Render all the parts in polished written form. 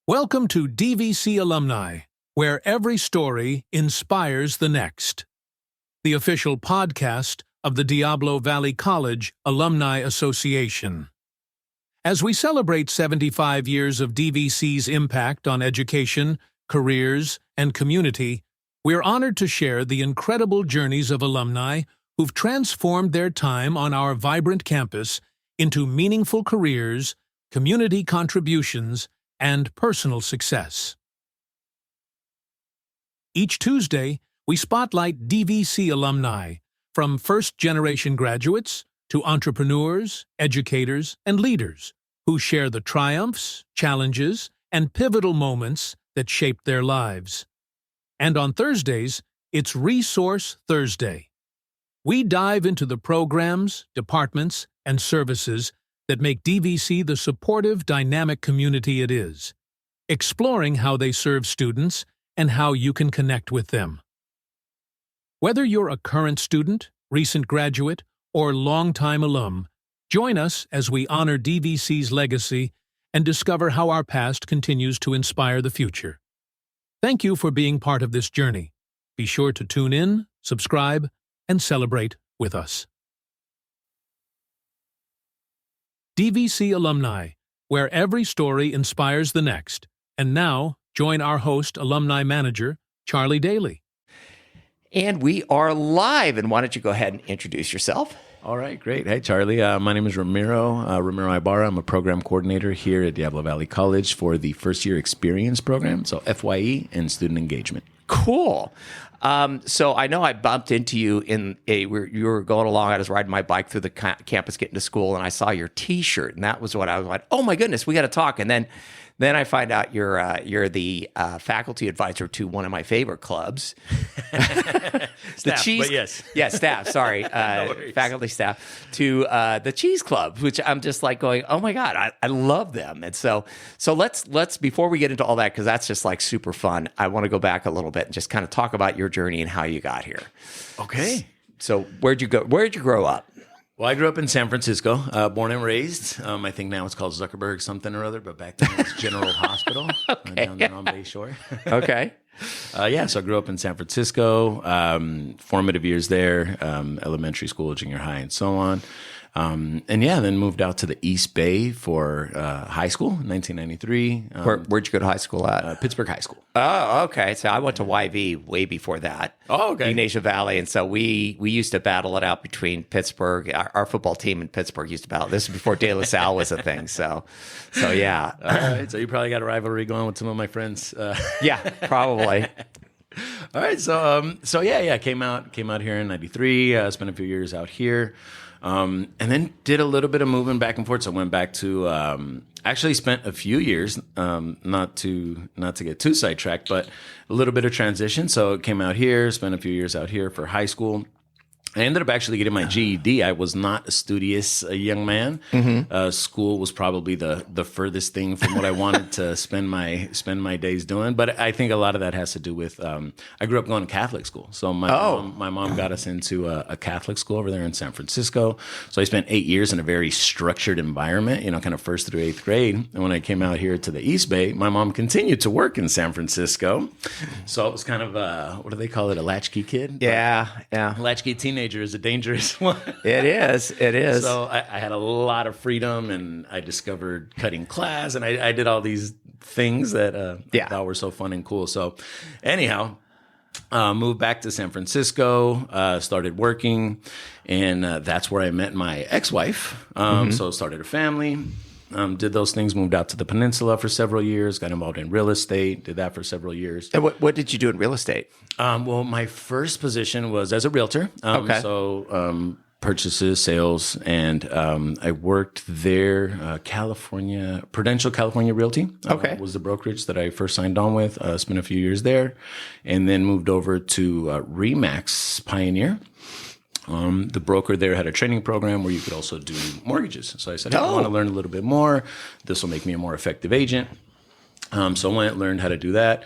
Welcome to DVC Alumni, where every story inspires the next. The official podcast of the Diablo Valley College Alumni Association. As we celebrate 75 years of DVC's impact on education, careers, and community, we're honored to share the incredible journeys of alumni who've transformed their time on our vibrant campus into meaningful careers, community contributions, and personal success. Each Tuesday, we spotlight DVC alumni, from first-generation graduates to entrepreneurs, educators, and leaders who share the triumphs, challenges, and pivotal moments that shaped their lives. And on Thursdays, it's Resource Thursday. We dive into the programs, departments, and services that make DVC the supportive, dynamic community it is, exploring how they serve students and how you can connect with them. Whether you're a current student, recent graduate, or longtime alum, join us as we honor DVC's legacy and discover how our past continues to inspire the future. Thank you for being part of this journey. Be sure to tune in, subscribe, and celebrate with us. DVC Alumni, where every story inspires the next. And now, join our host, alumni manager, Charlie Daly. And we are live. And why don't you go ahead and introduce yourself? All right, great. Hey, Charlie. My name is Ramiro Ibarra. I'm a program coordinator here at Diablo Valley College for the first year experience program, so FYE and student engagement. Cool. So I know I bumped into you you were going along. I was riding my bike through the campus getting to school, and I saw your T-shirt, and that was what I was like, oh my goodness, we got to talk. And then I find out you're the faculty advisor to one of my favorite clubs, Staff, but yes. Yeah, staff. Sorry, No faculty staff to the Cheese Club, which I'm just like going, oh my god, I love them. And so let's before we get into all that, because that's just like super fun, I want to go back a little bit and just kind of talk about your journey and how you got here. Okay. So where'd you go? Where'd you grow up? Well, I grew up in San Francisco, born and raised. I think now it's called Zuckerberg something or other, but back then it was General Hospital down there on Bayshore. Okay. So I grew up in San Francisco, formative years there, elementary school, junior high, and so on. Then moved out to the East Bay for high school in 1993. Where'd you go to high school at? Pittsburgh High School. Oh, okay. So I went to YV way before that. Oh, okay. Ignatia Valley. And so we used to battle it out between Pittsburgh. Our football team in Pittsburgh used to battle. This was before De La Salle was a thing. So yeah. All right. So you probably got a rivalry going with some of my friends. Yeah, probably. All right. So came out here in 93, spent a few years out here. And then did a little bit of moving back and forth. So I went back to, actually spent a few years, not to get too sidetracked, but a little bit of transition. So came out here, spent a few years out here for high school. I ended up actually getting my GED. I was not a studious young man. Mm-hmm. School was probably the furthest thing from what I wanted to spend my days doing. But I think a lot of that has to do with I grew up going to Catholic school. So my mom got us into a Catholic school over there in San Francisco. So I spent 8 years in a very structured environment, kind of first through eighth grade. And when I came out here to the East Bay, my mom continued to work in San Francisco. So it was kind of what do they call it? A latchkey kid? Yeah. Latchkey teenager is a dangerous one. It is. So I had a lot of freedom, and I discovered cutting class, and I did all these things that I thought were so fun and cool. So anyhow, moved back to San Francisco, started working, and that's where I met my ex-wife. So started a family. Did those things, moved out to the peninsula for several years, got involved in real estate, did that for several years. And what did you do in real estate? Well, my first position was as a realtor. Okay. So purchases, sales, and I worked there, Prudential California Realty. Okay. Was the brokerage that I first signed on with, spent a few years there, and then moved over to Remax Pioneer. The broker there had a training program where you could also do mortgages. So I said, I want to learn a little bit more. This will make me a more effective agent. So I went and learned how to do that.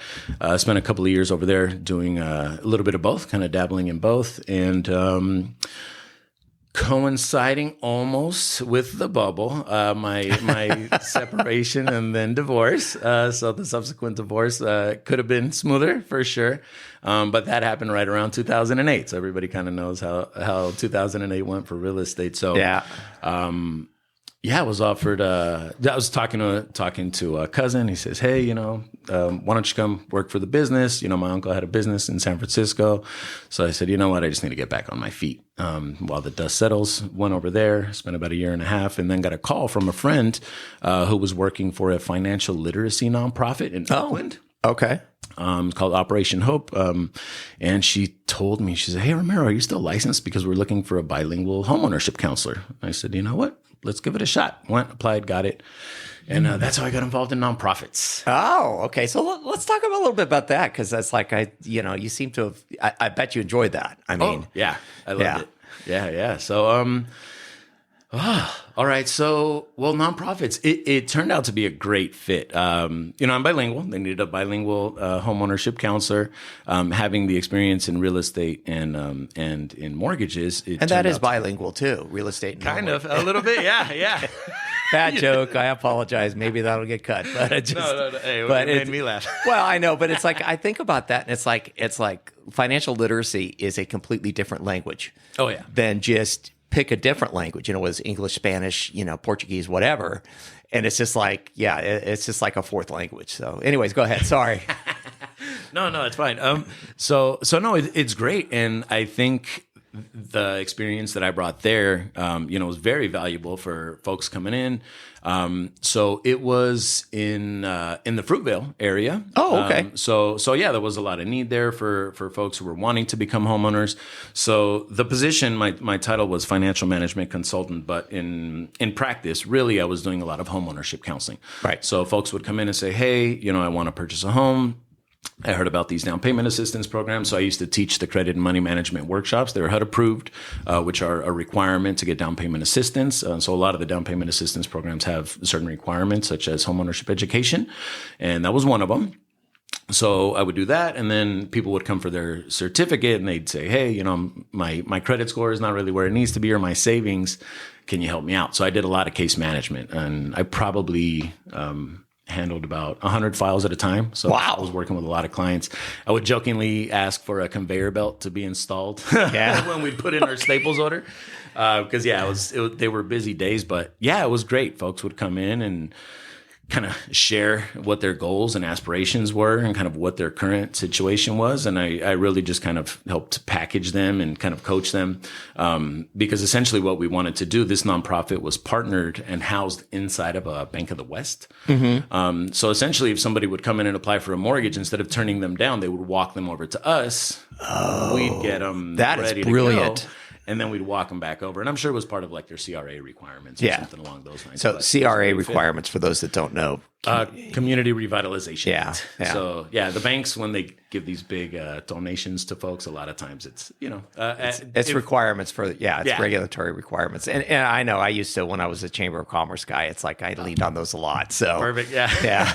Spent a couple of years over there doing a little bit of both, kind of dabbling in both. And coinciding almost with the bubble, my separation and then divorce. So the subsequent divorce could have been smoother for sure. But that happened right around 2008. So everybody kind of knows how 2008 went for real estate. So Yeah. I was offered. I was talking to a cousin. He says, "Hey, why don't you come work for the business?" My uncle had a business in San Francisco, so I said, "You know what? I just need to get back on my feet while the dust settles." Went over there, spent about a year and a half, and then got a call from a friend who was working for a financial literacy nonprofit in Oakland. Okay. It's called Operation Hope. And she told me, she said, "Hey, Ramiro, are you still licensed? Because we're looking for a bilingual homeownership counselor." I said, "You know what? Let's give it a shot." Went, applied, got it. And that's how I got involved in nonprofits. Oh, okay. So let's talk a little bit about that, because that's like, you seem to have, I bet you enjoyed that. I mean, yeah, I loved it. Yeah. So, all right. So, nonprofits, it turned out to be a great fit. I'm bilingual. They needed a bilingual homeownership counselor. Having the experience in real estate and in mortgages. And that is bilingual too, real estate. And kind of, a little bit. Yeah. Bad joke. I apologize. Maybe that'll get cut. But it just, no. Hey, but it made me laugh. Well, I know, but it's like, I think about that, and it's like financial literacy is a completely different language. Oh, yeah. Than just pick a different language, whether it's English, Spanish, Portuguese, whatever. And it's just like, it's just like a fourth language. So anyways, go ahead. Sorry. No, it's fine. So no, it's great. And I think the experience that I brought there, was very valuable for folks coming in. So it was in the Fruitvale area. Oh, okay. So there was a lot of need there for folks who were wanting to become homeowners. So the position, my title was financial management consultant, but in practice, really, I was doing a lot of homeownership counseling. Right. So folks would come in and say, "Hey, I want to purchase a home. I heard about these down payment assistance programs." So I used to teach the credit and money management workshops. They were HUD approved, which are a requirement to get down payment assistance. So a lot of the down payment assistance programs have certain requirements, such as homeownership education. And that was one of them. So I would do that. And then people would come for their certificate and they'd say, "Hey, my credit score is not really where it needs to be, or my savings. Can you help me out?" So I did a lot of case management, and I probably, handled about 100 files at a time. So wow. I was working with a lot of clients. I would jokingly ask for a conveyor belt to be installed when we put in our Staples order. Because they were busy days, but it was great. Folks would come in and kind of share what their goals and aspirations were and kind of what their current situation was. And I really just kind of helped package them and kind of coach them. Because essentially what we wanted to do, this nonprofit was partnered and housed inside of a Bank of the West. Mm-hmm. So essentially if somebody would come in and apply for a mortgage, instead of turning them down, they would walk them over to us. Oh, we'd get them ready to go. And then we'd walk them back over. And I'm sure it was part of like their CRA requirements or something along those lines. So CRA requirements, for those that don't know. Community Revitalization Act. Yeah. So the banks, when they give these big donations to folks, a lot of times it's, it's requirements for, regulatory requirements. And I know I used to, when I was a Chamber of Commerce guy, it's like I leaned on those a lot. So perfect. Yeah.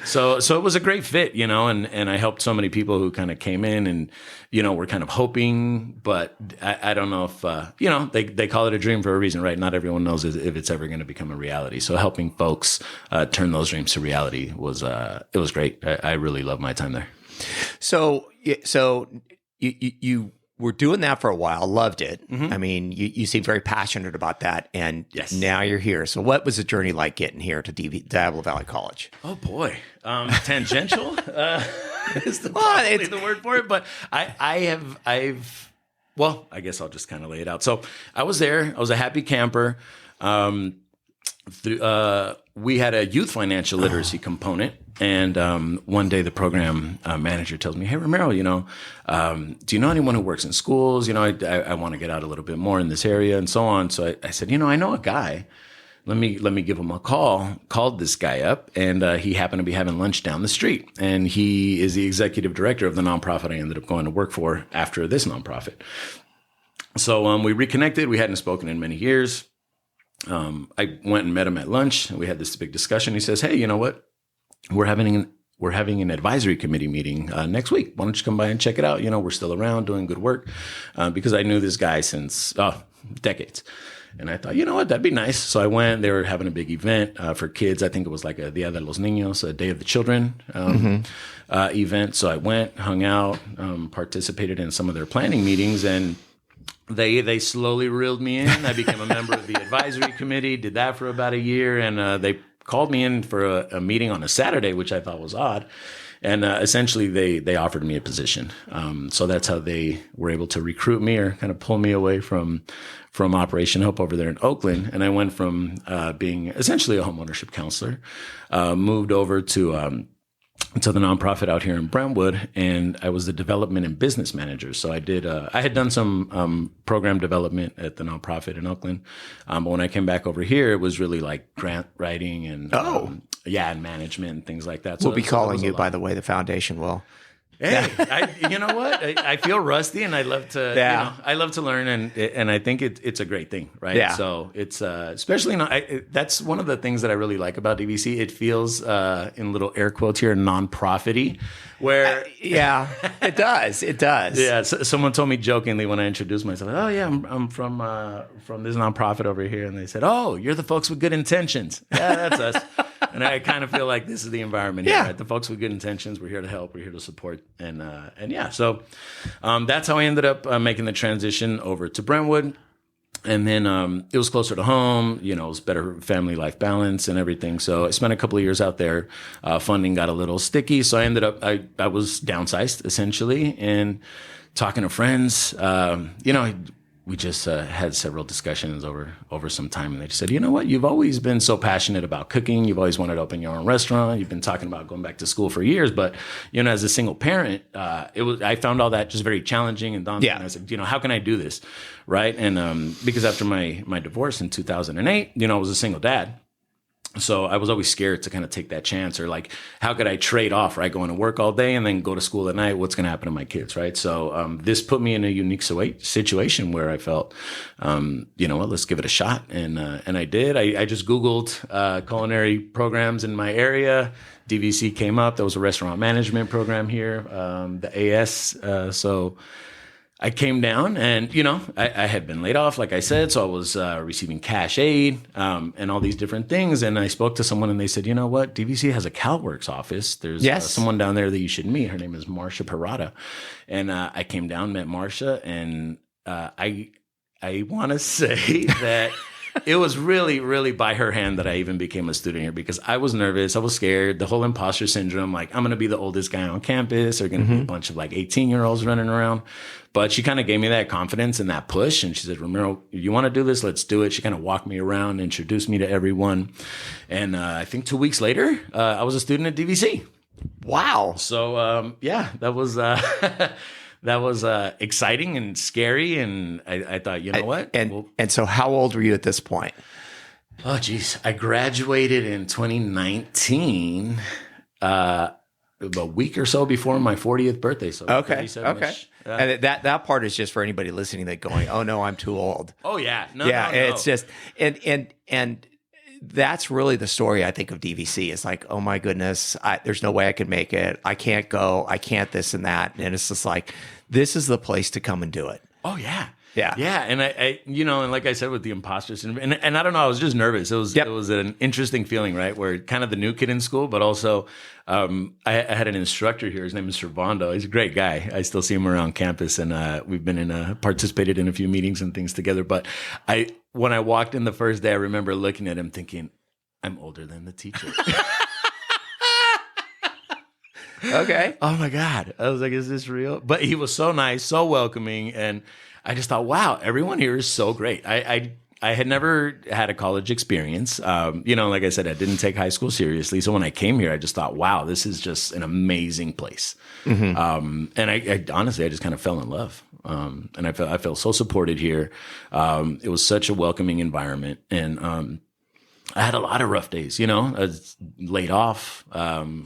So it was a great fit, and I helped so many people who kind of came in and, were kind of hoping, but I don't know if, they call it a dream for a reason, right? Not everyone knows if it's ever going to become a reality. So helping folks turn those dreams to reality was great. I really loved my time there. So you were doing that for a while, loved it. Mm-hmm. I mean, you seem very passionate about that, and now you're here. So what was the journey like getting here to Diablo Valley College? Oh boy, tangential is probably the word for it. But I guess I'll just kind of lay it out. So I was there. I was a happy camper. We had a youth financial literacy component. And one day the program manager tells me, "Hey, Ramiro, do you know anyone who works in schools? I want to get out a little bit more in this area and so on." So I said, I know a guy. Let me give him a call. Called this guy up, and he happened to be having lunch down the street. And he is the executive director of the nonprofit I ended up going to work for after this nonprofit. So we reconnected. We hadn't spoken in many years. I went and met him at lunch, and we had this big discussion. He says, "Hey, you know what? We're having we're having an advisory committee meeting next week. Why don't you come by and check it out? We're still around doing good work, because I knew this guy since decades. And I thought, you know what, that'd be nice. So I went. They were having a big event for kids. I think it was like a Dia de los Niños, a Day of the Children event. So I went, hung out, participated in some of their planning meetings, and they slowly reeled me in. I became a member of the advisory committee, did that for about a year, and they called me in for a meeting on a Saturday, which I thought was odd. And essentially, they offered me a position. So that's how they were able to recruit me or kind of pull me away from Operation Hope over there in Oakland. And I went from being essentially a homeownership counselor, moved over to the nonprofit out here in Brentwood, and I was the development and business manager. So I had done some program development at the nonprofit in Oakland, but when I came back over here, it was really like grant writing and and management and things like that. So we'll be calling you, by the way, the foundation will. Hey, you know what? I feel rusty, and I love to. I love to learn, and I think it's a great thing, right? Yeah. So it's especially that's one of the things that I really like about DVC. It feels in little air quotes here non-profity, where it does. It does. Yeah. So, someone told me jokingly when I introduced myself, "Oh yeah, I'm from this nonprofit over here," and they said, "Oh, you're the folks with good intentions." Yeah, that's us. And I kind of feel like this is the environment here, right? The folks with good intentions, we're here to help, we're here to support. And so that's how I ended up making the transition over to Brentwood. And then it was closer to home, it was better family life balance and everything. So I spent a couple of years out there. Funding got a little sticky. So I ended up, I was downsized essentially, and talking to friends, we just had several discussions over some time, and they just said, you know what, you've always been so passionate about cooking. You've always wanted to open your own restaurant. You've been talking about going back to school for years, but as a single parent, I found all that just very challenging and daunting. And I said, how can I do this, right? And because after my divorce in 2008, I was a single dad. So I was always scared to kind of take that chance, or like, how could I trade off, right? Going to work all day and then go to school at night. What's going to happen to my kids, right? So this put me in a unique situation where I felt, let's give it a shot. And I did. I just Googled culinary programs in my area. DVC came up. There was a restaurant management program here, the AS. So I came down, and I had been laid off, like I said, so I was receiving cash aid and all these different things. And I spoke to someone, and they said, you know what, DVC has a CalWORKs office. There's someone down there that you should meet. Her name is Marsha Parada. And I came down, met Marsha, and I want to say that it was really, really by her hand that I even became a student here, because I was nervous. I was scared. The whole imposter syndrome, like, I'm going to be the oldest guy on campus. There are going to be a bunch of like 18-year-olds running around. But she kind of gave me that confidence and that push. And she said, Ramiro, you want to do this? Let's do it. She kind of walked me around, introduced me to everyone. And I think 2 weeks later, I was a student at DVC. Wow. So, that was... That was exciting and scary, and I thought, you know what? And so how old were you at this point? Oh, geez. I graduated in 2019, a week or so before my 40th birthday. So okay. And that part is just for anybody listening that going, oh, no, I'm too old. Oh, yeah. No. It's just, and that's really the story, I think, of DVC. It's like, oh my goodness, there's no way I could make it. I can't go. I can't this and that. And it's just like, this is the place to come and do it. Oh, yeah. Yeah. Yeah. And I and like I said, with the imposter syndrome, and I don't know, I was just nervous. It was an interesting feeling, right? Where kind of the new kid in school, but also I had an instructor here. His name is Servando. He's a great guy. I still see him around campus, and we've been participated in a few meetings and things together. But when I walked in the first day, I remember looking at him thinking, I'm older than the teacher. Okay. Oh my God. I was like, is this real? But he was so nice, so welcoming. And I just thought, wow, everyone here is so great. I had never had a college experience. Like I said, I didn't take high school seriously. So when I came here, I just thought, wow, this is just an amazing place. And I honestly, I just kind of fell in love. And I felt so supported here. It was such a welcoming environment. And I had a lot of rough days, I was laid off,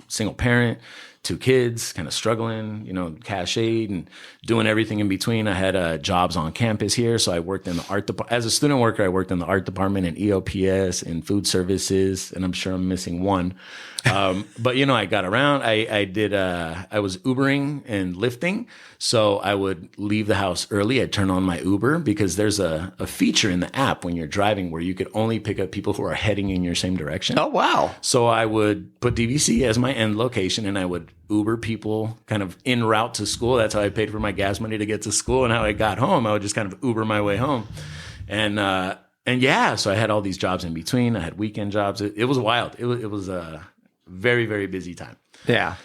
single parent, 2 kids, kind of struggling, cash aid and doing everything in between. I had jobs on campus here. So I worked in the art department. As a student worker, I worked in the art department in EOPS and food services. And I'm sure I'm missing one. But I got around. I was Ubering and lifting. So I would leave the house early. I'd turn on my Uber because there's a feature in the app when you're driving where you could only pick up people who are heading in your same direction. Oh, wow. So I would put DVC as my end location and I would Uber people kind of en route to school. That's how I paid for my gas money to get to school. And how I got home, I would just kind of Uber my way home. And yeah, so I had all these jobs in between. I had weekend jobs. It was wild. It was a very, very busy time. Yeah.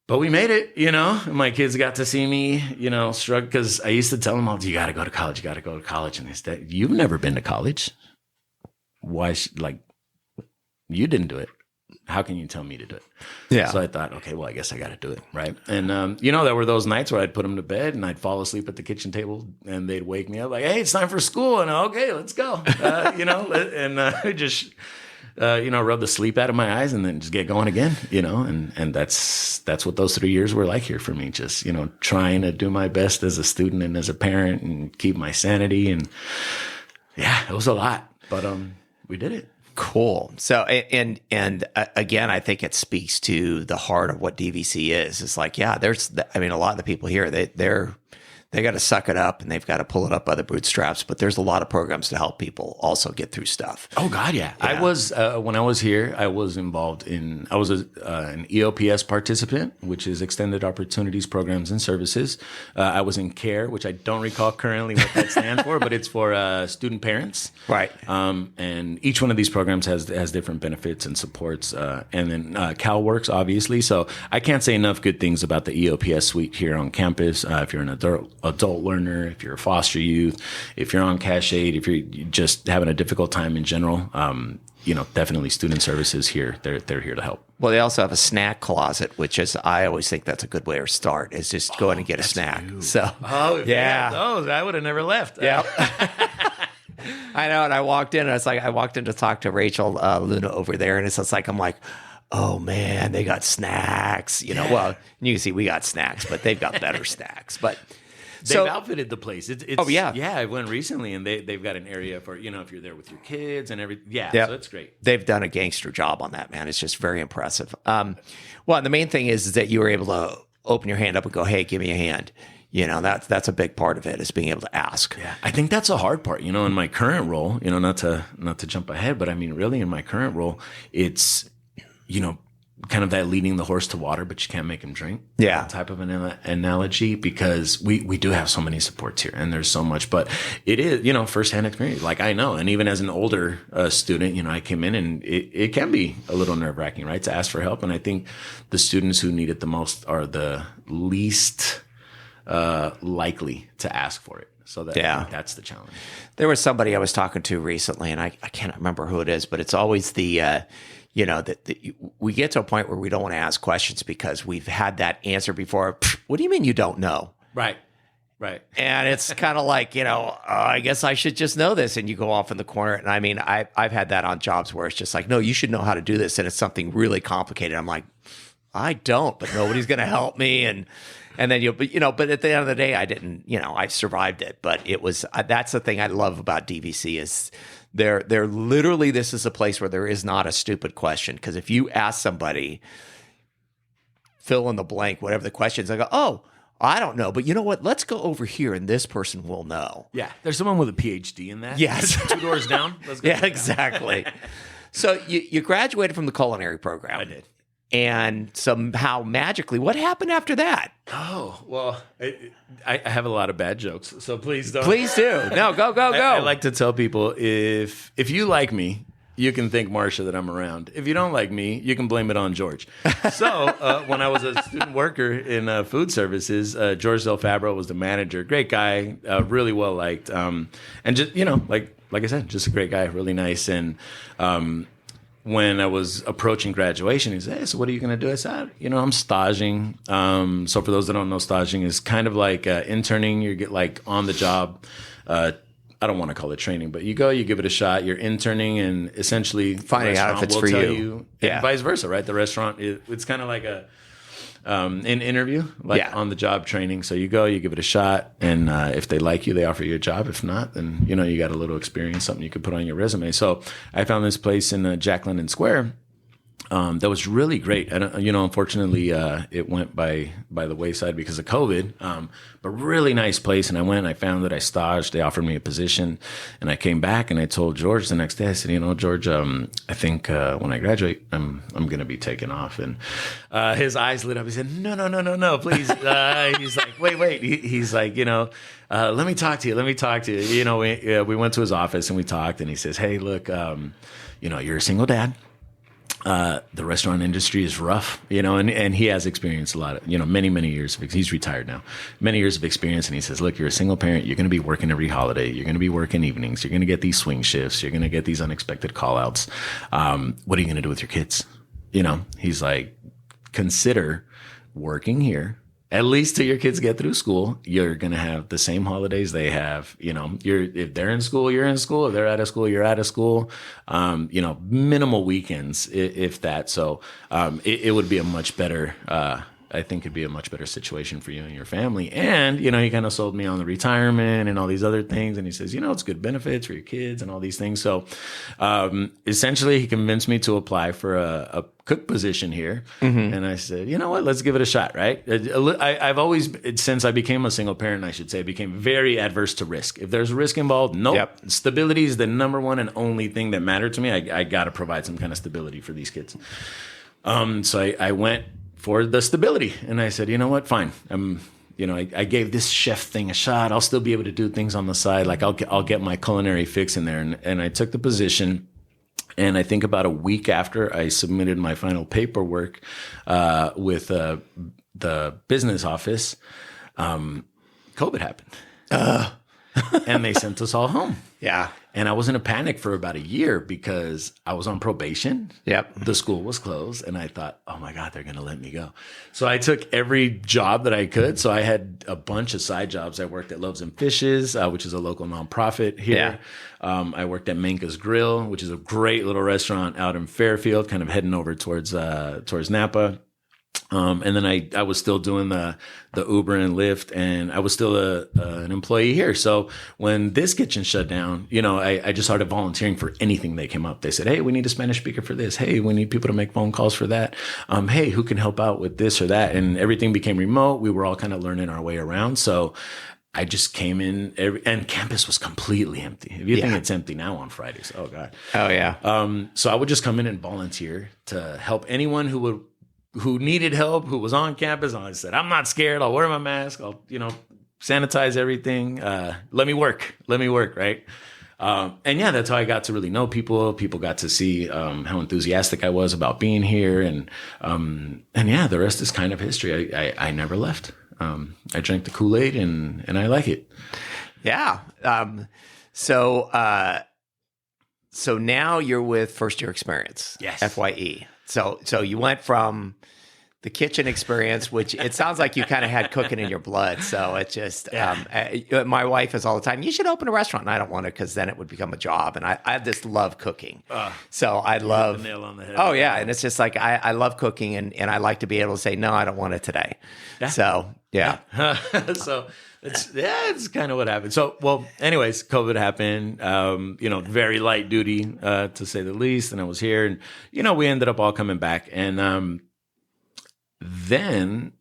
But we made it, and my kids got to see me, struggle because I used to tell them all, you got to go to college, you got to go to college. And they said, you've never been to college. Why, you didn't do it. How can you tell me to do it? Yeah. So I thought, okay, well, I guess I got to do it. Right. And, there were those nights where I'd put them to bed and I'd fall asleep at the kitchen table and they'd wake me up like, hey, it's time for school. And okay, let's go. Just, rub the sleep out of my eyes and then just get going again, and that's what those 3 years were like here for me. Just, trying to do my best as a student and as a parent and keep my sanity. And yeah, it was a lot, but, we did it. Cool. So, and again, I think it speaks to the heart of what DVC is. It's like, yeah, a lot of the people here, they got to suck it up and they've got to pull it up by the bootstraps, but there's a lot of programs to help people also get through stuff. Oh God. Yeah. I was, when I was here, I was involved an EOPS participant, which is Extended Opportunities Programs and Services. I was in CARE, which I don't recall currently what that stands for, but it's for student parents. Right. And each one of these programs has different benefits and supports. And then CalWORKs, obviously. So I can't say enough good things about the EOPS suite here on campus. If you're an adult learner, if you're a foster youth, if you're on cash aid, if you're just having a difficult time in general, definitely student services here. They're here to help. Well, they also have a snack closet, which is, I always think that's a good way to start, is just go in and get a snack. You. So, yeah, those I would have never left. Yeah. I know. And I walked in to talk to Rachel Luna over there. And it's like, I'm like, oh man, they got snacks, well, you can see we got snacks, but they've got better snacks. But they've outfitted the place. It's oh yeah. Yeah. I went recently and they've got an area for, if you're there with your kids and everything. Yeah. Yep. So it's great. They've done a gangster job on that, man. It's just very impressive. Well, the main thing is that you were able to open your hand up and go, hey, give me a hand. That's a big part of it, is being able to ask. Yeah. I think that's a hard part, in my current role, not to jump ahead, but I mean, really in my current role, it's, kind of that leading the horse to water, but you can't make him drink. Yeah. Type of an analogy, because we do have so many supports here and there's so much, but it is, firsthand experience. Like I know, and even as an older student, I came in and it can be a little nerve wracking, right? To ask for help. And I think the students who need it the most are the least likely to ask for it. So that's the challenge. There was somebody I was talking to recently, and I can't remember who it is, but it's always that we get to a point where we don't want to ask questions because we've had that answer before. What do you mean you don't know? Right. And it's kind of like, I guess I should just know this. And you go off in the corner. And I mean, I've had that on jobs where it's just like, no, you should know how to do this. And it's something really complicated. I'm like, I don't, but nobody's going to help me. And then but at the end of the day, I didn't, I survived it. But it was, that's the thing I love about DVC is they're literally, this is a place where there is not a stupid question. Because if you ask somebody, fill in the blank, whatever the question is, I go, oh, I don't know. But you know what? Let's go over here and this person will know. Yeah. There's someone with a PhD in that. Yes. 2 doors down. Let's go. Yeah, exactly. So you graduated from the culinary program. I did. And somehow magically, what happened after that? Oh, well, I have a lot of bad jokes, so please don't. Please do. No, go. I like to tell people, if you like me, you can thank Marcia that I'm around. If you don't like me, you can blame it on George. So when I was a student worker in food services, George Del Fabro was the manager. Great guy, really well liked. And just, like I said, just a great guy, really nice. And when I was approaching graduation, he said, hey, so what are you going to do? I said, I'm staging. So for those that don't know, staging is kind of like interning. You get like on the job I don't want to call it training, but you go, you give it a shot, you're interning, and essentially Finding out if it's for you. and vice versa, right? The restaurant, it's kind of like an interview, like on the job training. So you go, you give it a shot, and if they like you, they offer you a job. If not, then you got a little experience, something you could put on your resume. So I found this place in Jack London Square. That was really great. And, unfortunately, it went by the wayside because of COVID, but really nice place. And I went, I found that I staged, they offered me a position, and I came back and I told George the next day, I said, George, I think, when I graduate, I'm going to be taking off. And, his eyes lit up. He said, no, please. He's like, wait. He's like, let me talk to you. We went to his office and we talked, and he says, hey, look, you're a single dad. The restaurant industry is rough, and he has experienced a lot of, many years he's retired now, many years of experience. And he says, look, you're a single parent. You're going to be working every holiday. You're going to be working evenings. You're going to get these swing shifts. You're going to get these unexpected call outs. What are you going to do with your kids? He's like, consider working here. At least till your kids get through school, you're going to have the same holidays they have. If they're in school, you're in school. If they're out of school, you're out of school. Minimal weekends, if that. So it would be a much better, I think it'd be a much better situation for you and your family. And, he kind of sold me on the retirement and all these other things. And he says, it's good benefits for your kids and all these things. So essentially, he convinced me to apply for a cook position here. Mm-hmm. And I said, you know what, let's give it a shot, right? I've always, since I became a single parent, I should say, became very adverse to risk. If there's risk involved, nope. Yep. Stability is the number one and only thing that mattered to me. I got to provide some kind of stability for these kids. So I went for the stability. And I said, you know what, fine. I gave this chef thing a shot. I'll still be able to do things on the side. Like I'll get my culinary fix in there. And I took the position. And I think about a week after I submitted my final paperwork with the business office, COVID happened. And they sent us all home. Yeah. And I was in a panic for about a year because I was on probation. Yep. The school was closed. And I thought, oh my God, they're going to let me go. So I took every job that I could. So I had a bunch of side jobs. I worked at Loaves and Fishes, which is a local nonprofit here. Yeah. I worked at Menka's Grill, which is a great little restaurant out in Fairfield, kind of heading over towards Napa. And then I was still doing the Uber and Lyft, and I was still an employee here. So when this kitchen shut down, I just started volunteering for anything that came up. They said, hey, we need a Spanish speaker for this. Hey, we need people to make phone calls for that. Hey, who can help out with this or that? And everything became remote. We were all kind of learning our way around. So I just came in and campus was completely empty. If you think it's empty now on Fridays, oh God. Oh yeah. So I would just come in and volunteer to help anyone who needed help, who was on campus. And I said, I'm not scared. I'll wear my mask. I'll, sanitize everything. Let me work, right? And yeah, that's how I got to really know people. People got to see how enthusiastic I was about being here. And yeah, the rest is kind of history. I never left. I drank the Kool-Aid and I like it. Yeah. So now you're with First Year Experience. Yes. FYE. So you went from the kitchen experience, which it sounds like you kind of had cooking in your blood. So it just, my wife is all the time, you should open a restaurant. And I don't want to, because then it would become a job. And I just love cooking. So I love. The nail on the head. Oh, yeah. And it's just like, I love cooking and I like to be able to say, no, I don't want it today. Yeah. So, yeah. So it's kind of what happened. So, well, anyways, COVID happened, very light duty, to say the least. And I was here and, we ended up all coming back. And, then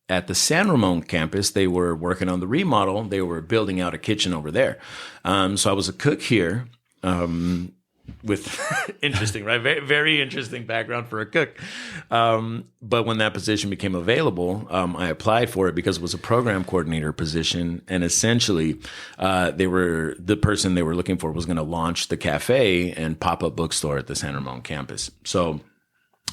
at the San Ramon campus, they were working on the remodel. They were building out a kitchen over there. So I was a cook here, with interesting, right? Very, very interesting background for a cook. But when that position became available, I applied for it because it was a program coordinator position. And essentially, the person they were looking for was going to launch the cafe and pop-up bookstore at the San Ramon campus. So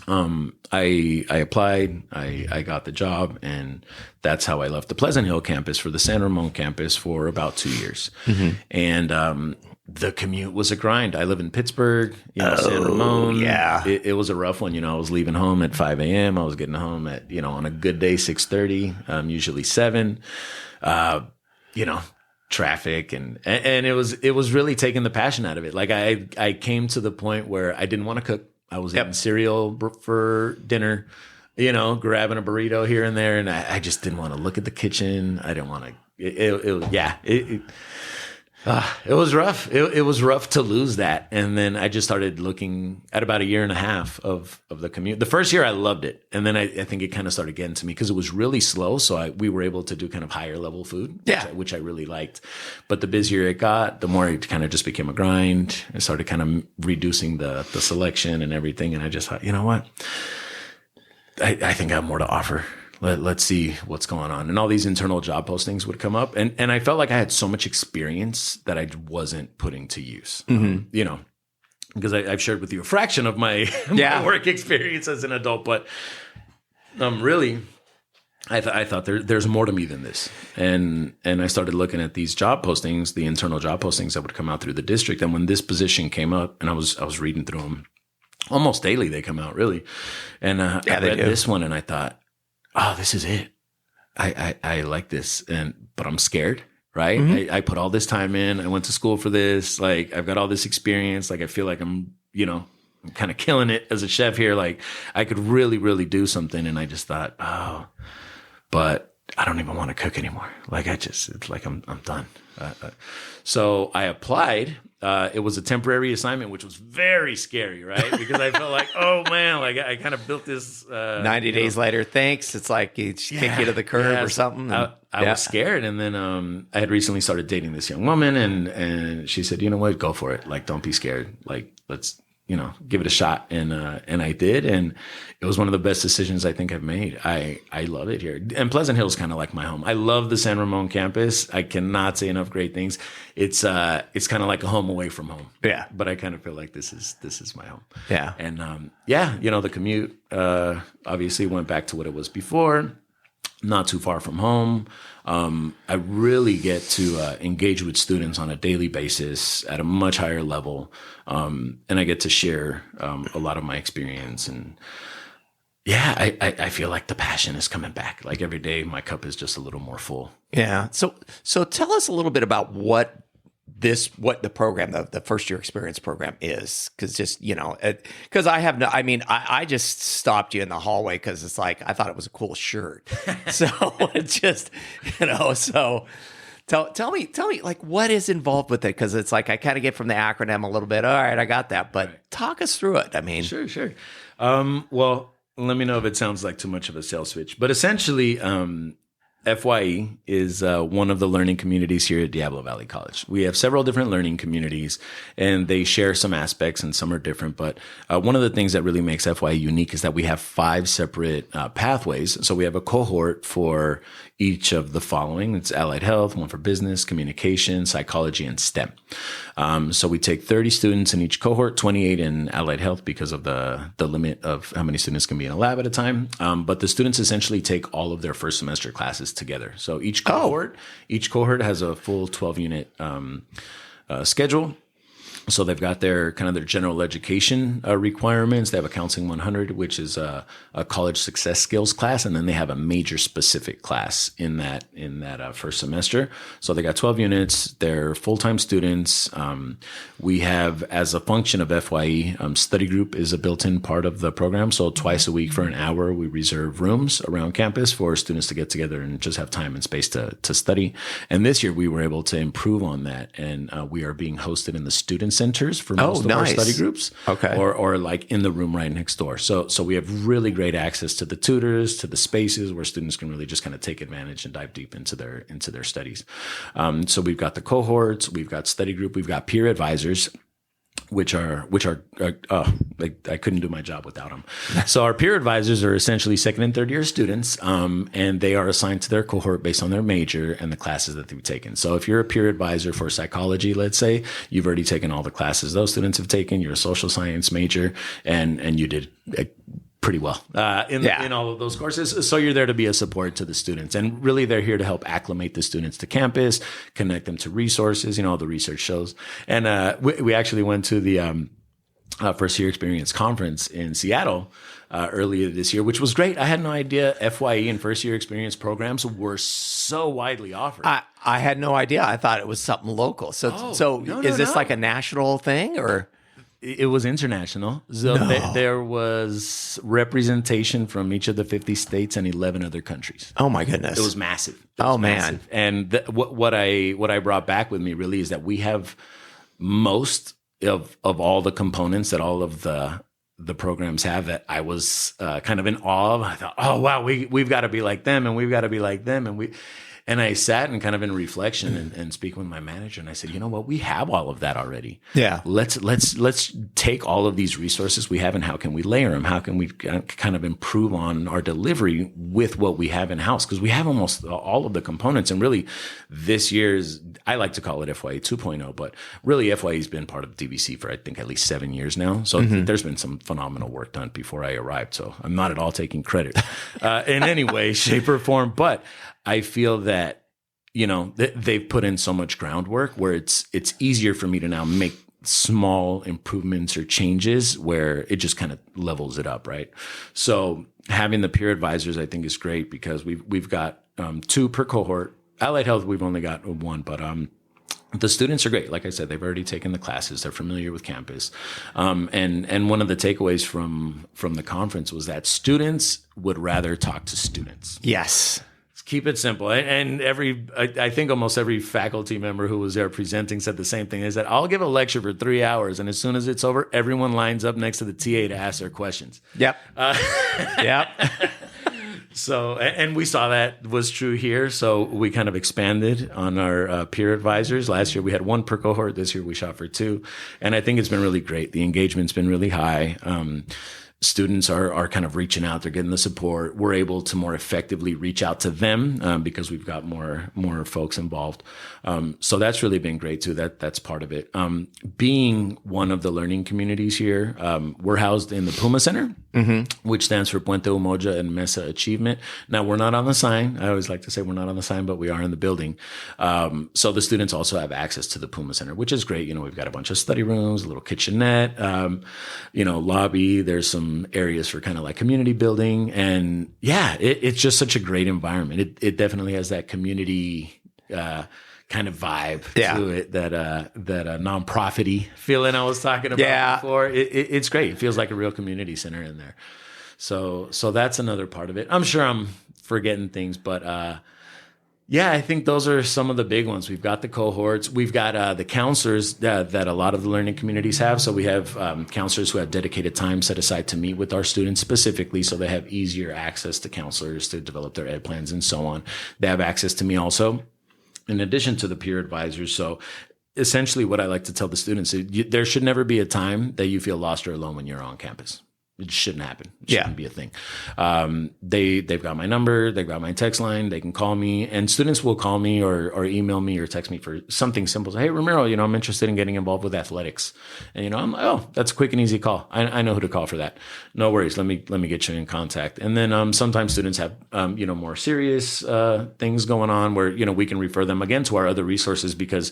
I applied, I got the job, and that's how I left the Pleasant Hill campus for the San Ramon campus for about 2 years. Mm-hmm. And, the commute was a grind. I live in Pittsburgh, San Ramon. Yeah. It was a rough one. I was leaving home at 5 a.m. I was getting home at, on a good day, 6:30, usually 7, traffic and it was really taking the passion out of it. Like I came to the point where I didn't want to cook. I was eating cereal for dinner, grabbing a burrito here and there, and I just didn't want to look at the kitchen. I didn't want to. It was rough. It was rough to lose that. And then I just started looking at about a year and a half of the commute. The first year I loved it. And then I think it kind of started getting to me because it was really slow. So we were able to do kind of higher level food, which I really liked. But the busier it got, the more it kind of just became a grind. I started kind of reducing the selection and everything. And I just thought, you know what? I think I have more to offer. Let's see what's going on. And all these internal job postings would come up. And I felt like I had so much experience that I wasn't putting to use, because I've shared with you a fraction of my work experience as an adult. But really, I thought there's more to me than this. And I started looking at these job postings, the internal job postings that would come out through the district. And when this position came up, and I was reading through them almost daily, they come out really. And I read this one and I thought, oh, this is it. I like this, but I'm scared, right? I put all this time in. I went to school for this. Like, I've got all this experience. Like, I feel like I'm kind of killing it as a chef here. Like, I could really, really do something. And I just thought, oh, but I don't even want to cook anymore. Like, it's like I'm done. So I applied. It was a temporary assignment, which was very scary, right? Because I felt like, oh man, like I kind of built this. 90 days later, thanks. It's like you kick you to the curb or something. I was scared. And then I had recently started dating this young woman and she said, you know what, go for it. Like, don't be scared. Like, let's, give it a shot. And I did. And it was one of the best decisions I think I've made. I love it here. And Pleasant Hill is kind of like my home. I love the San Ramon campus. I cannot say enough great things. It's kind of like a home away from home. Yeah. But I kind of feel like this is my home. Yeah. And the commute obviously went back to what it was before. Not too far from home. I really get to engage with students on a daily basis at a much higher level. And I get to share a lot of my experience. And I feel like the passion is coming back. Like, every day my cup is just a little more full. Yeah. So tell us a little bit about what the program, the first year experience program is. Cause just, cause I just stopped you in the hallway cause it's like, I thought it was a cool shirt. So it's just, so tell me like what is involved with it. Cause it's like, I kind of get from the acronym a little bit. All right, I got that, but talk us through it. I mean, sure. Well, let me know if it sounds like too much of a sales switch, but essentially, FYE is one of the learning communities here at Diablo Valley College. We have several different learning communities, and they share some aspects, and some are different. But one of the things that really makes FYE unique is that we have 5 separate pathways. So we have a cohort for each of the following. It's allied health, one for business, communication, psychology, and STEM. So we take 30 students in each cohort, 28 in allied health because of the limit of how many students can be in a lab at a time. But the students essentially take all of their first semester classes together. So each cohort has a full 12-unit schedule. So they've got their general education requirements. They have a Counseling 100, which is a college success skills class, and then they have a major specific class in that first semester. So they got 12 units. They're full-time students. We have, as a function of FYE, study group is a built-in part of the program. So twice a week for an hour, we reserve rooms around campus for students to get together and just have time and space to study. And this year we were able to improve on that, and we are being hosted in the student centers for most of our study groups, or like in the room right next door. So we have really great access to the tutors, to the spaces where students can really just kind of take advantage and dive deep into their studies. So we've got the cohorts, we've got study group, we've got peer advisors, which are I couldn't do my job without them. So our peer advisors are essentially second and third year students, and they are assigned to their cohort based on their major and the classes that they've taken. So if you're a peer advisor for psychology, let's say, you've already taken all the classes those students have taken. You're a social science major, and you did pretty well in all of those courses. So you're there to be a support to the students, and really they're here to help acclimate the students to campus, connect them to resources, all the research shows. And we actually went to the first year experience conference in Seattle earlier this year, which was great. I had no idea FYE and first year experience programs were so widely offered. I had no idea. I thought it was something local. Is this like a national thing or? It was international. So there was representation from each of the 50 states and 11 other countries. Oh my goodness. It was massive. Man. And what I brought back with me really is that we have most of all the components that all of the programs have that I was kind of in awe of. I thought, oh wow, we've got to be like them, and we've got to be like them, and I sat and kind of in reflection and speaking with my manager, and I said, you know what, we have all of that already. Yeah. Let's take all of these resources we have and how can we layer them? How can we kind of improve on our delivery with what we have in house? Because we have almost all of the components, and really this year's, I like to call it FYE 2.0, but really FYE has been part of DVC for I think at least 7 years now. So there's been some phenomenal work done before I arrived. So I'm not at all taking credit in any way, shape, or form, but I feel that, you know, they've put in so much groundwork where it's easier for me to now make small improvements or changes where it just kind of levels it up, right? So having the peer advisors, I think, is great because we've got 2 per cohort. Allied Health, we've only got 1, but the students are great. Like I said, they've already taken the classes. They're familiar with campus. And one of the takeaways from the conference was that students would rather talk to students. Yes. Keep it simple. And I think almost every faculty member who was there presenting said the same thing, is that I'll give a lecture for 3 hours, and as soon as it's over, everyone lines up next to the TA to ask their questions. Yep. Yep. So, and we saw that was true here. So we kind of expanded on our peer advisors. Last year we had 1 per cohort. This year we shot for 2. And I think it's been really great. The engagement's been really high. Students are kind of reaching out. They're getting the support. We're able to more effectively reach out to them because we've got more folks involved. So that's really been great too. That's part of it. Being one of the learning communities here, we're housed in the Puma Center, which stands for Puente Umoja and Mesa Achievement. Now we're not on the sign. I always like to say we're not on the sign, but we are in the building. So the students also have access to the Puma Center, which is great. You know, we've got a bunch of study rooms, a little kitchenette, lobby. There's some areas for kind of like community building, and it's just such a great environment. It definitely has that community kind of vibe to it, that non-profit-y feeling I was talking about before. It's great. It feels like a real community center in there. So that's another part of it. I'm sure I'm forgetting things, but I think those are some of the big ones. We've got the cohorts. We've got the counselors that a lot of the learning communities have. So we have counselors who have dedicated time set aside to meet with our students specifically, so they have easier access to counselors to develop their ed plans and so on. They have access to me also, in addition to the peer advisors. So essentially what I like to tell the students is there should never be a time that you feel lost or alone when you're on campus. It shouldn't happen. It shouldn't be a thing. They've got my number. They've got my text line. They can call me, and students will call me or email me or text me for something simple. Say, hey, Ramiro, I'm interested in getting involved with athletics. And, I'm like, oh, that's a quick and easy call. I know who to call for that. No worries. Let me get you in contact. And then sometimes students have, more serious things going on where, we can refer them again to our other resources because,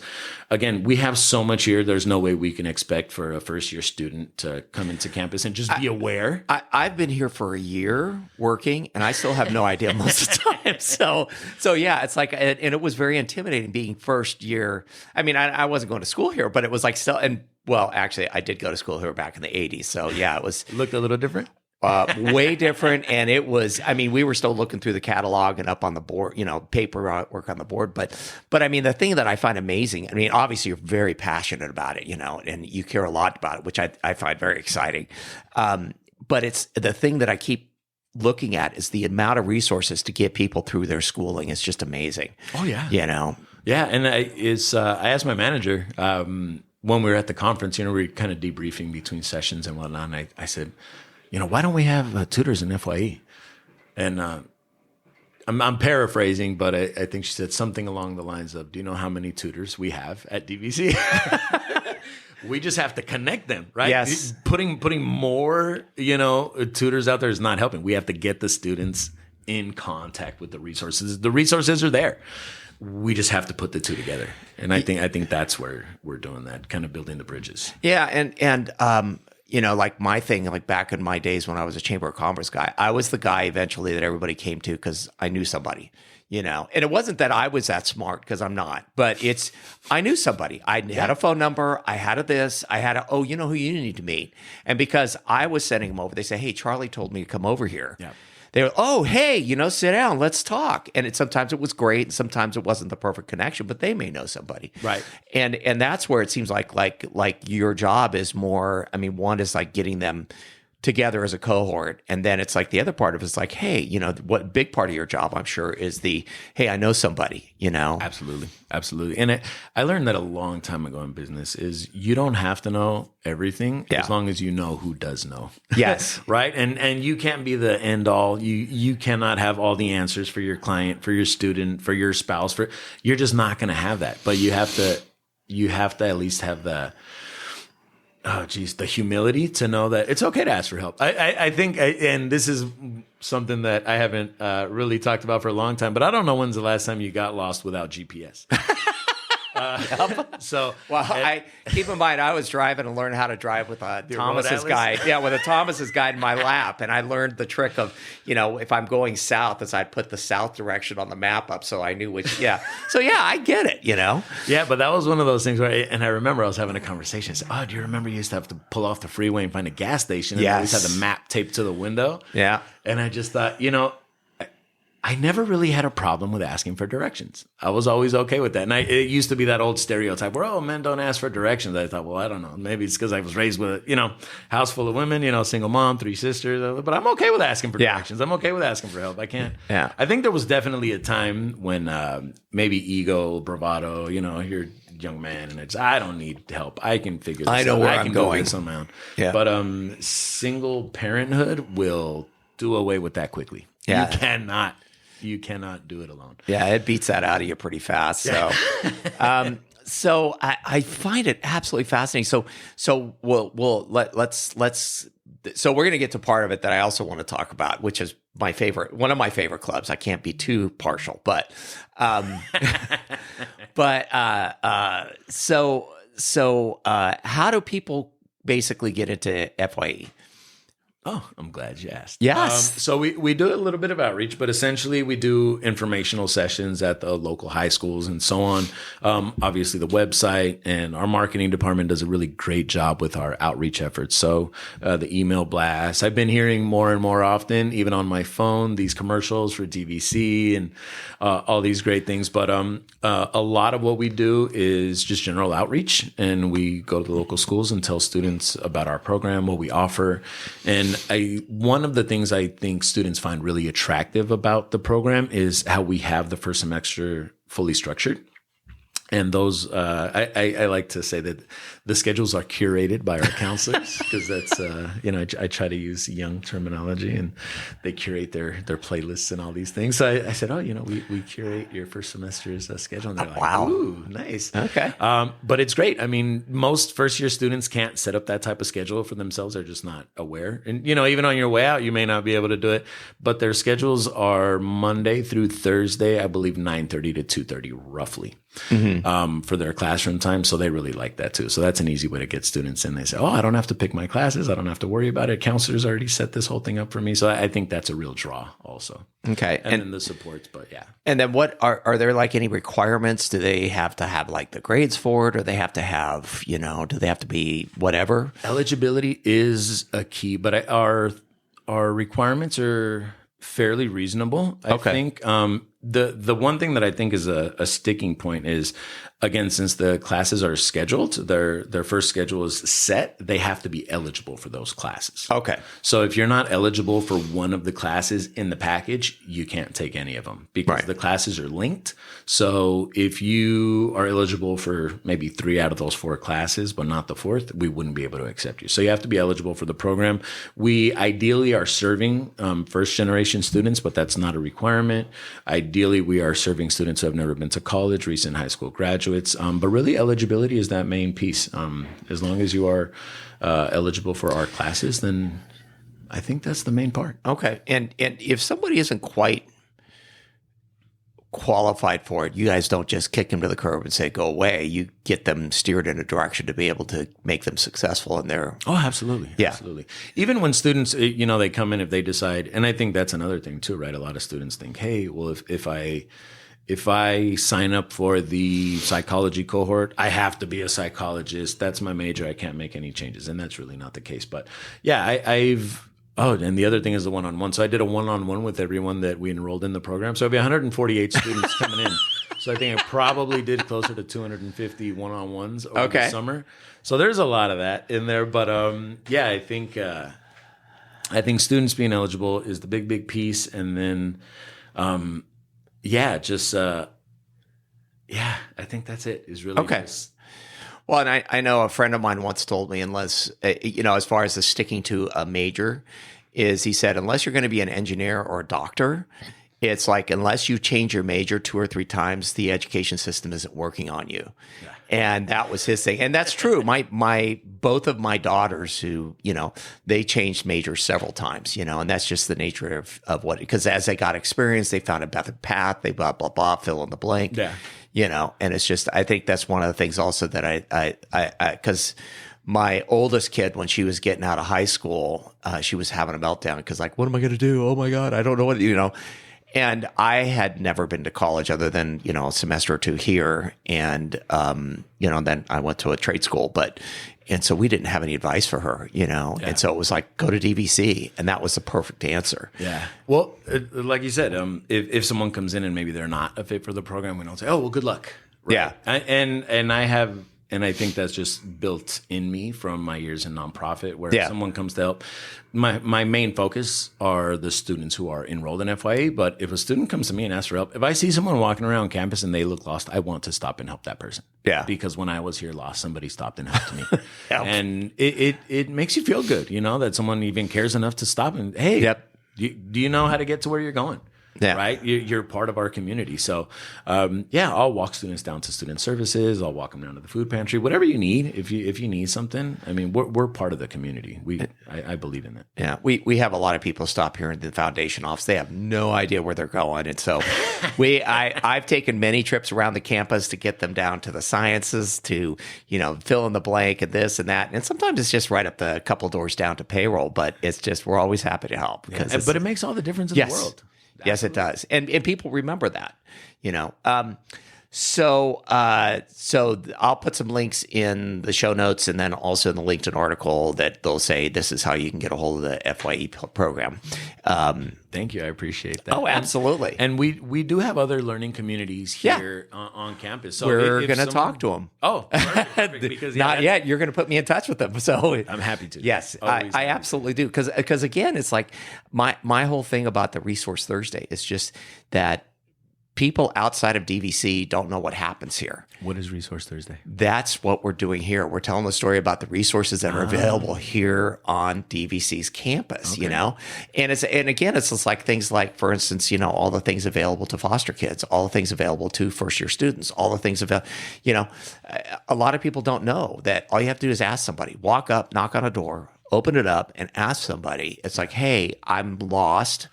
again, we have so much here. There's no way we can expect for a first year student to come into campus and just be aware. I've been here for a year working, and I still have no idea most of the time. So yeah, it's like, and it was very intimidating being first year. I mean, I wasn't going to school here, but it was like still, and well, actually, I did go to school here back in the 80s. So yeah, it was looked a little different. Way different. And it was, I mean, we were still looking through the catalog and up on the board, paperwork on the board. But I mean, the thing that I find amazing, I mean, obviously you're very passionate about it, and you care a lot about it, which I find very exciting. But it's the thing that I keep looking at is the amount of resources to get people through their schooling is just amazing. Oh yeah. Yeah. And I asked my manager, when we were at the conference, we were kind of debriefing between sessions and whatnot. And I said, why don't we have tutors in FYE? And I'm paraphrasing, but I think she said something along the lines of, do you know how many tutors we have at DVC? We just have to connect them, right? Yes. Putting more, tutors out there is not helping. We have to get the students in contact with the resources. The resources are there. We just have to put the two together. And I think that's where we're doing that, kind of building the bridges. Yeah. And like my thing, like back in my days when I was a Chamber of Commerce guy, I was the guy eventually that everybody came to because I knew somebody, and it wasn't that I was that smart because I'm not, but I knew somebody. I had a phone number. I had oh, you know who you need to meet. And because I was sending them over, they say, hey, Charlie told me to come over here. Yeah. They were, oh, hey, sit down, let's talk. And sometimes it was great, and sometimes it wasn't the perfect connection, but they may know somebody, right? And that's where it seems like your job is more. I mean, one is like getting them together as a cohort, and then it's like the other part of it is like, hey, what big part of your job, I'm sure, is hey, I know somebody, Absolutely. And I learned that a long time ago in business is you don't have to know everything as long as you know who does know. Yes. Right. And you can't be the end all. You cannot have all the answers for your client, for your student, for your spouse, you're just not going to have that. But you have to at least have the humility to know that it's okay to ask for help. I think, and this is something that I haven't really talked about for a long time, but I don't know when's the last time you got lost without GPS. So, well, I keep in mind I was driving and learned how to drive with a Thomas's guide. Yeah, with a Thomas's guide in my lap, and I learned the trick of if I'm going south, is I'd put the south direction on the map up so I knew which. Yeah, so I get it. Yeah, but that was one of those things where, and I remember I was having a conversation. I said, "Oh, do you remember you used to have to pull off the freeway and find a gas station? And always had the map taped to the window." Yeah, and I just thought, I never really had a problem with asking for directions. I was always okay with that. And it used to be that old stereotype where, oh, men don't ask for directions. I thought, well, I don't know. Maybe it's because I was raised with a, house full of women, single mom, 3 sisters. But I'm okay with asking for directions. I'm okay with asking for help. I can't. Yeah. I think there was definitely a time when maybe ego, bravado, you're a young man and I don't need help. I can figure this out. I know where I I'm can going. Go this amount. Yeah. But single parenthood will do away with that quickly. Yeah. You cannot do it alone. Yeah, it beats that out of you pretty fast. So, so I find it absolutely fascinating. So let's. So we're going to get to part of it that I also want to talk about, which is one of my favorite clubs. I can't be too partial, but how do people basically get into FYE? Oh, I'm glad you asked. Yes. So we do a little bit of outreach, but essentially we do informational sessions at the local high schools and so on. Obviously, the website and our marketing department does a really great job with our outreach efforts. So the email blasts, I've been hearing more and more often, even on my phone, these commercials for DVC and all these great things. But a lot of what we do is just general outreach, and we go to the local schools and tell students about our program, what we offer. And one of the things I think students find really attractive about the program is how we have the first semester fully structured. And those, I like to say that the schedules are curated by our counselors because that's, I try to use young terminology, and they curate their playlists and all these things. So I said, we curate your first semester's schedule. And they're like, wow, ooh, nice. Okay. But it's great. I mean, most first year students can't set up that type of schedule for themselves. They're just not aware. And, even on your way out, you may not be able to do it, but their schedules are Monday through Thursday, I believe 9:30 to 2:30 roughly. Mm-hmm. For their classroom time. So they really like that too. So that's an easy way to get students in. They say, oh, I don't have to pick my classes. I don't have to worry about it. Counselors already set this whole thing up for me. So I think that's a real draw also. Okay. And then the supports, but yeah. And then what are there like any requirements? Do they have to have like the grades for it, or they have to have, do they have to be whatever? Eligibility is a key, but our requirements are fairly reasonable. I think, the one thing that I think is a sticking point is, again, since the classes are scheduled, their first schedule is set, they have to be eligible for those classes. Okay. So if you're not eligible for one of the classes in the package, you can't take any of them because the classes are linked. So if you are eligible for maybe 3 out of those 4 classes, but not the 4th, we wouldn't be able to accept you. So you have to be eligible for the program. We ideally are serving first generation students, but that's not a requirement. Ideally, we are serving students who have never been to college, recent high school graduates. But really, eligibility is that main piece. As long as you are eligible for our classes, then I think that's the main part. Okay. And if somebody isn't quite qualified for it, you guys don't just kick them to the curb and say, go away. You get them steered in a direction to be able to make them successful in their. Oh, absolutely. Yeah. Absolutely. Even when students, they come in, if they decide, and I think that's another thing too, right? A lot of students think, hey, well, if I sign up for the psychology cohort, I have to be a psychologist. That's my major. I can't make any changes. And that's really not the case. But yeah, and the other thing is the one-on-one. So I did a one-on-one with everyone that we enrolled in the program. So I have 148 students coming in. So I think I probably did closer to 250 one-on-ones over the summer. So there's a lot of that in there. But yeah, I think students being eligible is the big piece. And then, I think that's it. Is really just, Well, and I know a friend of mine once told me, unless, as far as the sticking to a major, is he said, unless you're going to be an engineer or a doctor, it's like, unless you change your major 2 or 3 times, the education system isn't working on you. Yeah. And that was his thing. And that's true. Both of my daughters who, they changed majors several times, and that's just the nature of what, because as they got experience, they found a better path, they blah, blah, blah, fill in the blank. Yeah. And it's just, I think that's one of the things also that because my oldest kid, when she was getting out of high school, she was having a meltdown because like, what am I going to do? Oh my God, I don't know what, And I had never been to college other than, a semester or 2 here. And, then I went to a trade school, and so we didn't have any advice for her, Yeah. And so it was like, go to DVC. And that was the perfect answer. Yeah. Well, like you said, if someone comes in and maybe they're not a fit for the program, we don't say, oh, well, good luck. Right? Yeah. And I think that's just built in me from my years in nonprofit, where if someone comes to help, my main focus are the students who are enrolled in FYE. But if a student comes to me and asks for help, if I see someone walking around campus and they look lost, I want to stop and help that person. Yeah. Because when I was here lost, somebody stopped and helped me. And it makes you feel good, that someone even cares enough to stop and, hey, do you know how to get to where you're going? Yeah. Right. You're part of our community. So, I'll walk students down to student services. I'll walk them down to the food pantry, whatever you need. If you need something, I mean, we're part of the community. I believe in it. Yeah. We have a lot of people stop here in the foundation office. They have no idea where they're going. And so I've taken many trips around the campus to get them down to the sciences, to, fill in the blank and this and that. And sometimes it's just right up the couple doors down to payroll, but it's just, we're always happy to help but it makes all the difference in the world. Yes, it does. And people remember that, So I'll put some links in the show notes and then also in the LinkedIn article that they'll say this is how you can get a hold of the FYE program. Thank you. I appreciate that. Oh, absolutely. And we do have other learning communities here on campus. So we're going to talk to them. Oh, perfect. Because not yet. You're going to put me in touch with them. So I'm happy to. Yes, I absolutely do. Because again, it's like my whole thing about the Resource Thursday is just that people outside of DVC don't know what happens here. What is Resource Thursday? That's what we're doing here. We're telling the story about the resources that are available here on DVC's campus, And again, it's just like things like, for instance, all the things available to foster kids, all the things available to first-year students, all the things available, a lot of people don't know that all you have to do is ask somebody, walk up, knock on a door, open it up, and ask somebody. It's like, hey, I'm lost.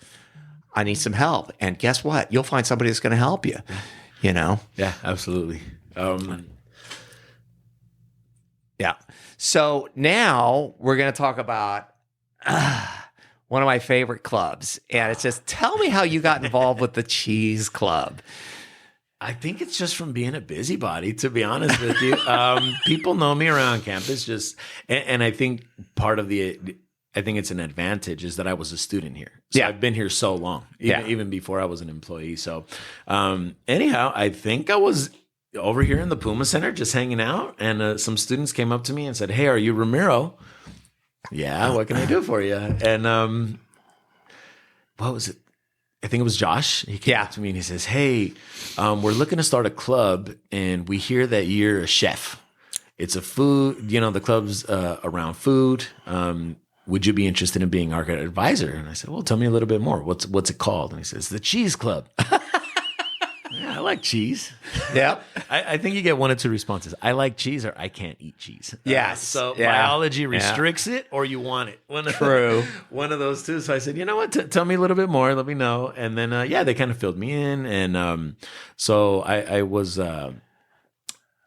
I need some help. And guess what? You'll find somebody that's going to help you, Yeah, absolutely. Yeah. So now we're going to talk about one of my favorite clubs. And it's just, tell me how you got involved with the Cheese Club. I think it's just from being a busybody, to be honest with you. People know me around campus and I think I think it's an advantage is that I was a student here. So I've been here so long, even before I was an employee. So anyhow, I think I was over here in the Puma Center just hanging out, and some students came up to me and said, hey, are you Ramiro? Yeah, what can I do for you? And what was it? I think it was Josh. He came up to me and he says, hey, we're looking to start a club, and we hear that you're a chef. It's a food, the club's around food. Would you be interested in being our advisor? And I said, well, tell me a little bit more. What's it called? And he says, the Cheese Club. Yeah, I like cheese. Yep. I think you get one of two responses. I like cheese or I can't eat cheese. Yes. So Yeah. biology restricts it or you want it. True. One of those two. So I said, you know what? Tell me a little bit more. Let me know. And then, they kind of filled me in. And so I was, I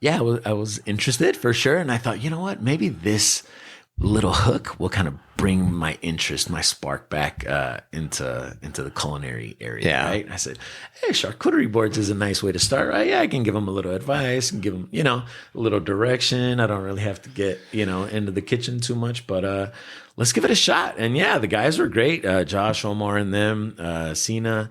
was interested for sure. And I thought, you know what? Maybe this little hook will kind of bring my interest, my spark back into the culinary area. Yeah. Right. And I said, hey, charcuterie boards is a nice way to start. Right. Yeah, I can give them a little advice and give them, a little direction. I don't really have to get, into the kitchen too much, but let's give it a shot. And yeah, the guys were great. Josh, Omar, and them, Sina.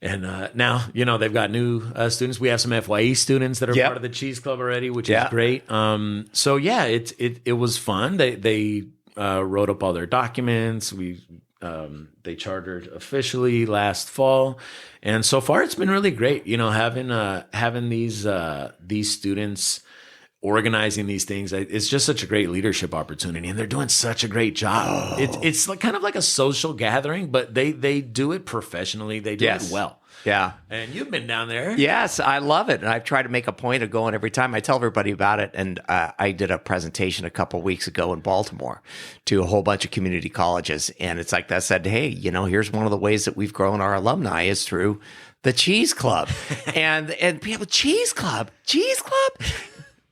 And now, they've got new students. We have some FYE students that are part of the Cheese Club already, which is great. So yeah, it was fun. They wrote up all their documents. They chartered officially last fall, and so far it's been really great. Having these students organizing these things, it's just such a great leadership opportunity, and they're doing such a great job. It's like kind of like a social gathering, but they do it professionally. They do it well. Yeah. And you've been down there. Yes, I love it. And I've tried to make a point of going every time. I tell everybody about it. And I did a presentation a couple of weeks ago in Baltimore to a whole bunch of community colleges. And it's like I said, hey, here's one of the ways that we've grown our alumni is through the Cheese Club. and people, Cheese Club.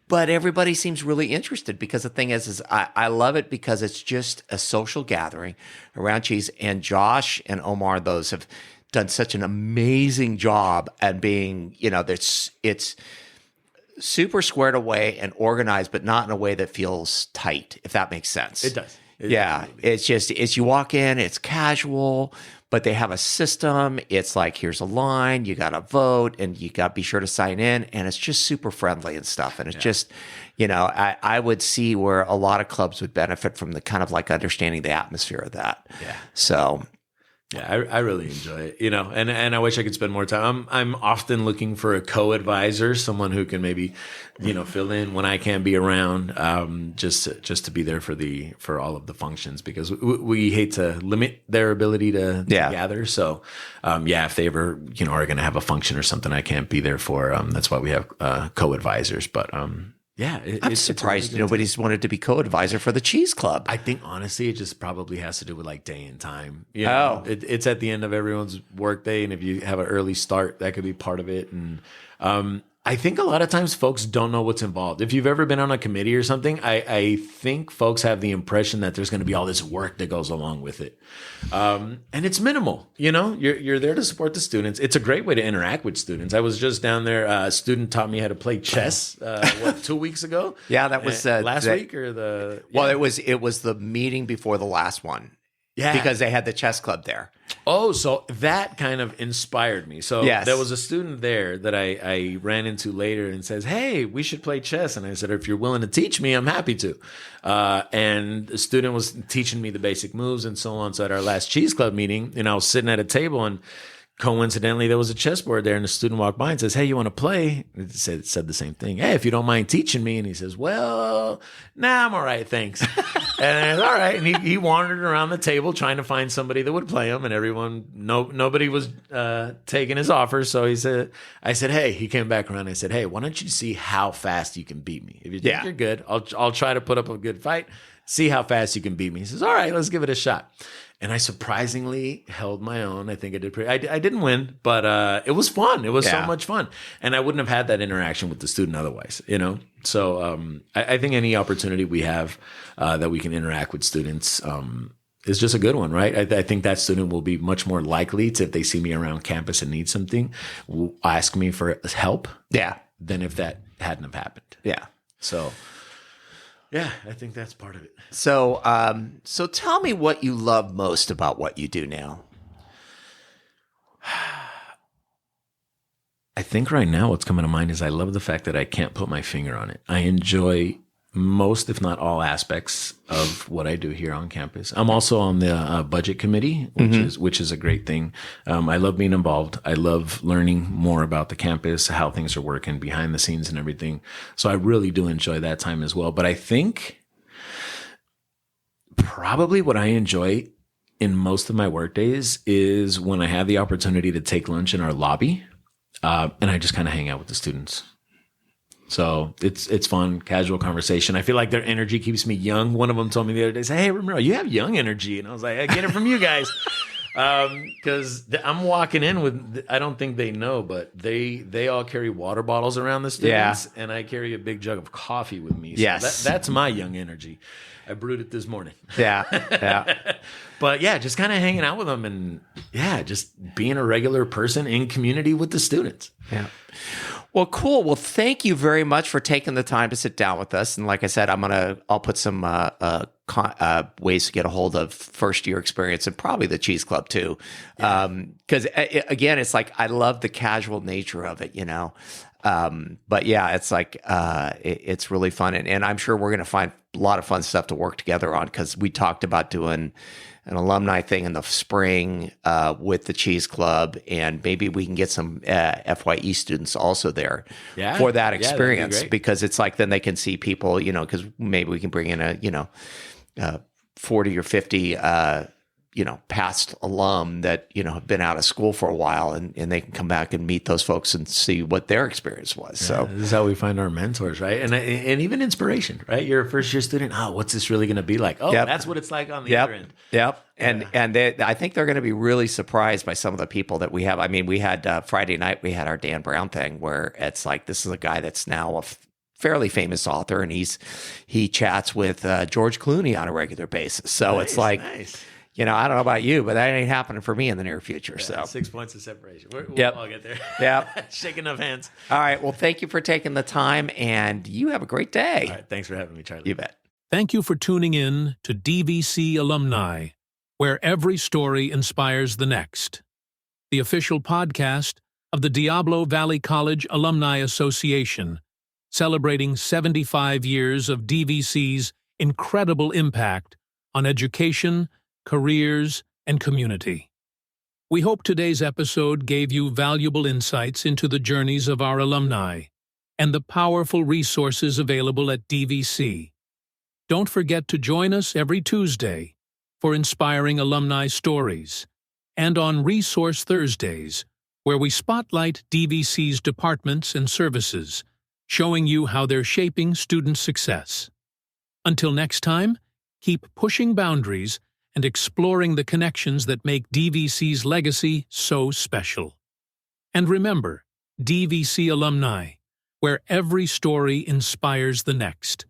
But everybody seems really interested because the thing is I love it because it's just a social gathering around cheese. And Josh and Omar, those have done such an amazing job at being, it's super squared away and organized, but not in a way that feels tight, if that makes sense. It does. It's you walk in, it's casual, but they have a system. It's like, here's a line, you got to vote, and you got to be sure to sign in. And it's just super friendly and stuff. And it's just, I would see where a lot of clubs would benefit from the kind of like understanding the atmosphere of that. Yeah. So. Yeah, I really enjoy it, and I wish I could spend more time. I'm often looking for a co-advisor, someone who can maybe, fill in when I can't be around, just to be there for all of the functions, because we hate to limit their ability to gather. So, if they ever, are going to have a function or something I can't be there for, that's why we have co-advisors. But yeah, I'm surprised nobody's wanted to be co-advisor for the Cheese Club. I think honestly, it just probably has to do with like day and time. It's at the end of everyone's workday, and if you have an early start, that could be part of it. And I think a lot of times folks don't know what's involved. If you've ever been on a committee or something, I think folks have the impression that there's going to be all this work that goes along with it. And it's minimal. You're there to support the students. It's a great way to interact with students. I was just down there. A student taught me how to play chess, 2 weeks ago? Yeah, that was last week or the... Yeah. Well, it was the meeting before the last one. Yeah. Because they had the chess club there. Oh, so that kind of inspired me. So there was a student there that I ran into later and says, hey, we should play chess. And I said, if you're willing to teach me, I'm happy to. And the student was teaching me the basic moves and so on. So at our last Cheese Club meeting, I was sitting at a table, and coincidentally, there was a chessboard there, and the student walked by and says, hey, you want to play? It said the same thing. Hey, if you don't mind teaching me. And he says, well, nah, I'm all right, thanks. And I said, all right. And he wandered around the table trying to find somebody that would play him, and nobody was taking his offer. So I said, hey, he came back around. And I said, hey, why don't you see how fast you can beat me? If you think you're good, I'll try to put up a good fight. See how fast you can beat me. He says, all right, let's give it a shot. And I surprisingly held my own. I think I did I didn't win, but it was fun. It was so much fun. And I wouldn't have had that interaction with the student otherwise, So I think any opportunity we have that we can interact with students is just a good one, right? I think that student will be much more likely to, if they see me around campus and need something, will ask me for help than if that hadn't have happened. Yeah. So... yeah, I think that's part of it. So, so tell me what you love most about what you do now. I think right now what's coming to mind is I love the fact that I can't put my finger on it. I enjoy most, if not all, aspects of what I do here on campus. I'm also on the budget committee, which is a great thing. I love being involved. I love learning more about the campus, how things are working behind the scenes and everything. So I really do enjoy that time as well. But I think probably what I enjoy in most of my work days is when I have the opportunity to take lunch in our lobby and I just kind of hang out with the students. So it's fun, casual conversation. I feel like their energy keeps me young. One of them told me the other day, say, "Hey, Ramiro, you have young energy." And I was like, "I get it from you guys." Because I'm walking in with, I don't think they know, but they all carry water bottles around the students, and I carry a big jug of coffee with me. So Yes. that's my young energy. I brewed it this morning. Yeah. But yeah, just kind of hanging out with them and just being a regular person in community with the students. Yeah. Well, cool. Well, thank you very much for taking the time to sit down with us. And like I said, I'll put some ways to get a hold of first year experience and probably the Cheese Club too. Because again, it's like, I love the casual nature of it, but yeah, it's like, it's really fun. And I'm sure we're going to find a lot of fun stuff to work together on, because we talked about doing an alumni thing in the spring with the Cheese Club, and maybe we can get some FYE students also there for that experience, because it's like, then they can see people, because maybe we can bring in a 40 or 50 past alum that, have been out of school for a while, and they can come back and meet those folks and see what their experience was. So this is how we find our mentors, right? And even inspiration, right? You're a first year student. Oh, what's this really going to be like? Oh, that's what it's like on the other end. Yep. And I think they're going to be really surprised by some of the people that we have. I mean, we had Friday night, we had our Dan Brown thing, where it's like, this is a guy that's now a fairly famous author, and he chats with George Clooney on a regular basis. So it's like, I don't know about you, but that ain't happening for me in the near future. So 6 points of separation. We'll all get there. Yep. Shaking of hands. All right. Well, thank you for taking the time, and you have a great day. All right. Thanks for having me, Charlie. You bet. Thank you for tuning in to DVC Alumni, where every story inspires the next. The official podcast of the Diablo Valley College Alumni Association, celebrating 75 years of DVC's incredible impact on education, careers, and community. We hope today's episode gave you valuable insights into the journeys of our alumni and the powerful resources available at DVC. Don't forget to join us every Tuesday for inspiring alumni stories, and on Resource Thursdays, where we spotlight DVC's departments and services, showing you how they're shaping student success. Until next time, keep pushing boundaries and exploring the connections that make DVC's legacy so special. And remember, DVC Alumni, where every story inspires the next.